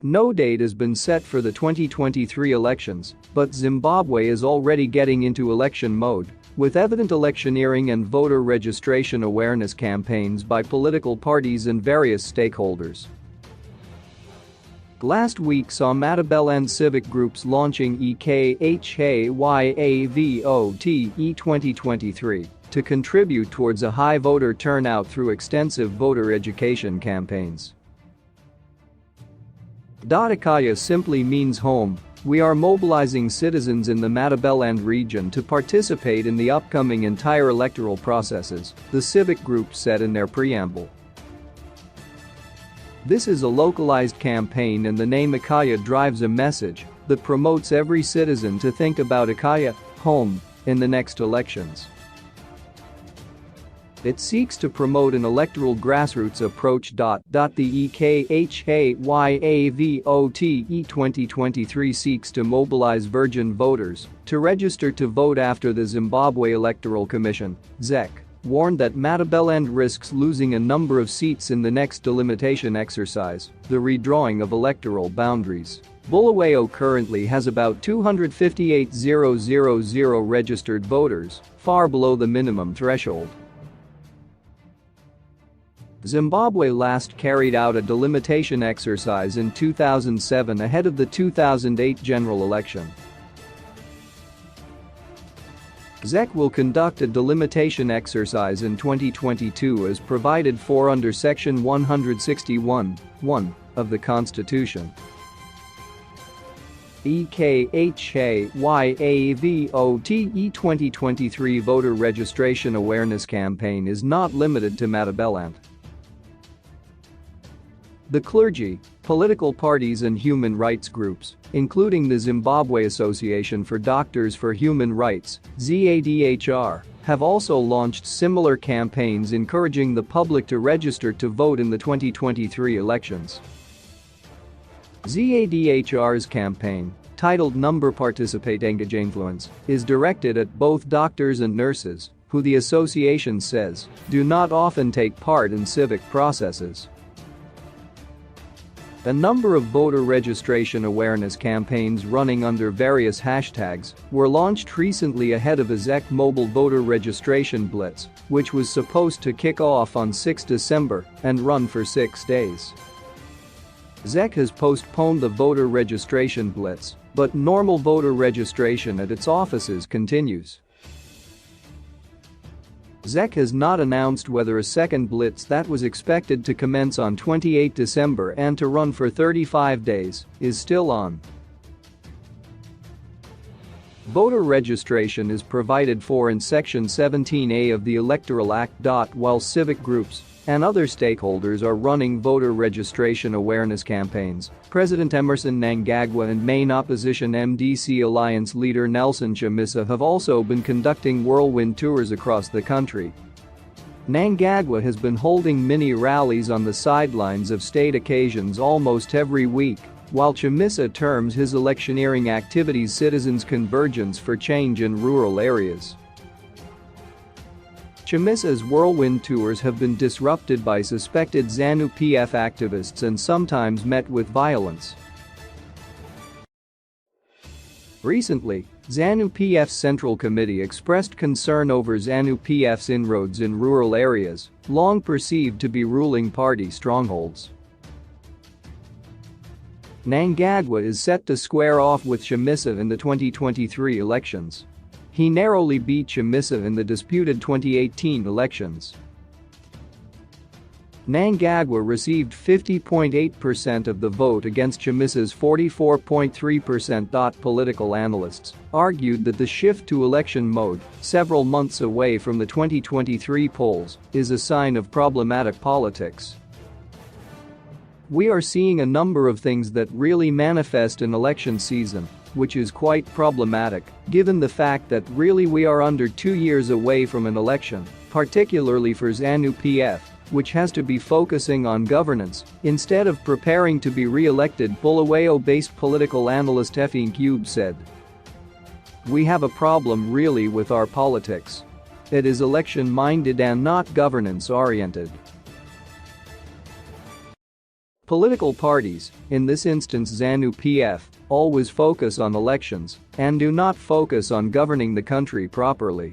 No date has been set for the 2023 elections, but Zimbabwe is already getting into election mode, with evident electioneering and voter registration awareness campaigns by political parties and various stakeholders. Last week saw Matabeleland civic groups launching electioneering 2023 to contribute towards a high voter turnout through extensive voter education campaigns. Ekaya simply means home. We are mobilizing citizens in the Matabeleland region to participate in the upcoming entire electoral processes, the civic group said in their preamble. This is a localized campaign and the name Ekaya drives a message that promotes every citizen to think about Ekaya, home, in the next elections. It seeks to promote an electoral grassroots approach. The electioneering 2023 seeks to mobilize virgin voters to register to vote after the Zimbabwe Electoral Commission, ZEC, warned that Matabeleland risks losing a number of seats in the next delimitation exercise, the redrawing of electoral boundaries. Bulawayo currently has about 258,000 registered voters, far below the minimum threshold. Zimbabwe last carried out a delimitation exercise in 2007 ahead of the 2008 general election. ZEC will conduct a delimitation exercise in 2022 as provided for under Section 161(1) of the Constitution. Electioneering 2023 voter registration awareness campaign is not limited to Matabeleland. The clergy, political parties and human rights groups, including the Zimbabwe Association for Doctors for Human Rights, ZADHR, have also launched similar campaigns encouraging the public to register to vote in the 2023 elections. ZADHR's campaign, titled Number Participate Engage Influence, is directed at both doctors and nurses, who the association says do not often take part in civic processes. A number of voter registration awareness campaigns running under various hashtags were launched recently ahead of a ZEC mobile voter registration blitz, which was supposed to kick off on 6 December and run for 6 days. ZEC has postponed the voter registration blitz, but normal voter registration at its offices continues. ZEC has not announced whether a second blitz that was expected to commence on 28 December and to run for 35 days is still on. Voter registration is provided for in Section 17A of the Electoral Act. While civic groups and other stakeholders are running voter registration awareness campaigns, President Emmerson Mnangagwa and main opposition MDC Alliance leader Nelson Chamisa have also been conducting whirlwind tours across the country. Mnangagwa has been holding mini rallies on the sidelines of state occasions almost every week, while Chamisa terms his electioneering activities citizens' convergence for change in rural areas. Chamisa's whirlwind tours have been disrupted by suspected ZANU-PF activists and sometimes met with violence. Recently, ZANU-PF's Central Committee expressed concern over ZANU-PF's inroads in rural areas, long perceived to be ruling party strongholds. Mnangagwa is set to square off with Chamisa in the 2023 elections. He narrowly beat Chamisa in the disputed 2018 elections. Mnangagwa received 50.8% of the vote against Chamisa's 44.3%. Political analysts argued that the shift to election mode, several months away from the 2023 polls, is a sign of problematic politics. We are seeing a number of things that really manifest in election season, which is quite problematic, given the fact that really we are under 2 years away from an election, particularly for ZANU-PF, which has to be focusing on governance instead of preparing to be re-elected, Bulawayo-based political analyst Effiong Cube said. We have a problem really with our politics. It is election-minded and not governance-oriented. Political parties, in this instance ZANU-PF, always focus on elections and do not focus on governing the country properly.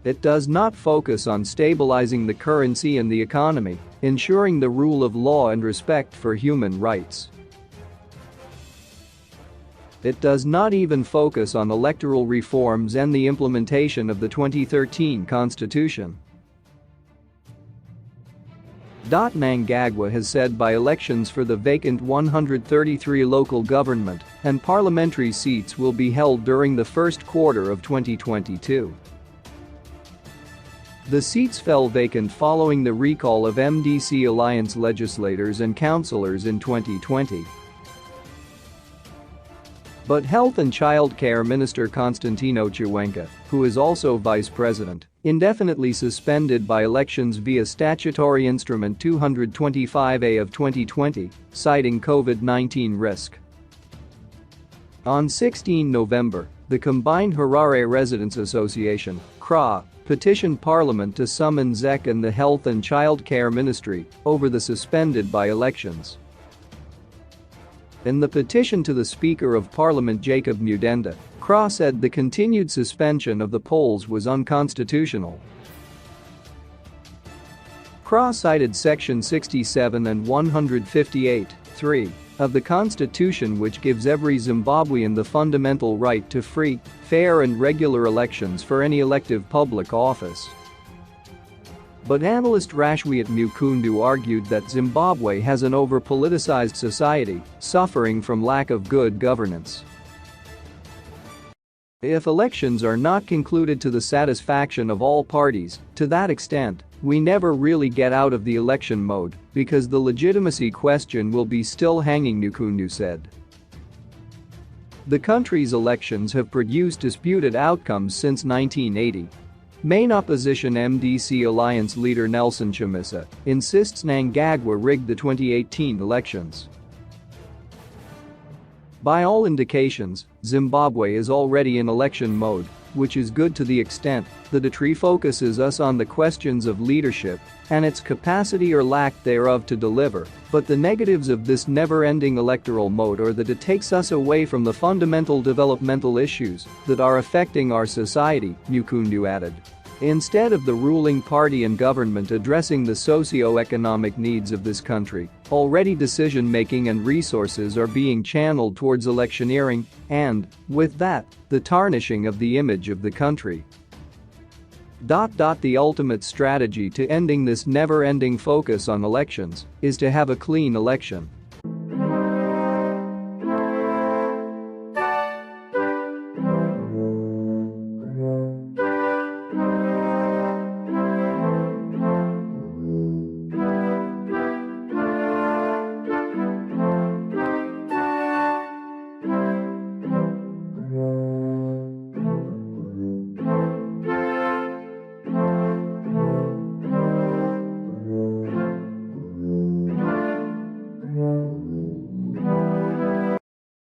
It does not focus on stabilizing the currency and the economy, ensuring the rule of law and respect for human rights. It does not even focus on electoral reforms and the implementation of the 2013 Constitution. Mnangagwa has said by-elections for the vacant 133 local government and parliamentary seats will be held during the first quarter of 2022. The seats fell vacant following the recall of MDC alliance legislators and councillors in 2020. But Health and Child Care Minister Constantino Chiwenga, who is also Vice President, indefinitely suspended by-elections via Statutory Instrument 225A of 2020, citing COVID-19 risk. On 16 November, the combined Harare Residents Association, CRA, petitioned Parliament to summon ZEC and the Health and Child Care Ministry over the suspended by-elections. In the petition to the Speaker of Parliament Jacob Mudenda, CRA said the continued suspension of the polls was unconstitutional. CRA cited Section 67 and 158(3) of the Constitution, which gives every Zimbabwean the fundamental right to free, fair and regular elections for any elective public office. But analyst Rashwiat Mukundu argued that Zimbabwe has an over-politicized society, suffering from lack of good governance. If elections are not concluded to the satisfaction of all parties, to that extent, we never really get out of the election mode, because the legitimacy question will be still hanging, Mukundu said. The country's elections have produced disputed outcomes since 1980. Main opposition MDC alliance leader Nelson Chamisa insists Mnangagwa rigged the 2018 elections. By all indications, Zimbabwe is already in election mode, which is good to the extent that it refocuses us on the questions of leadership and its capacity or lack thereof to deliver, but the negatives of this never-ending electoral mode are that it takes us away from the fundamental developmental issues that are affecting our society, Mukundu added. Instead of the ruling party and government addressing the socio-economic needs of this country, already decision-making and resources are being channeled towards electioneering and, with that, the tarnishing of the image of the country. The ultimate strategy to ending this never-ending focus on elections is to have a clean election.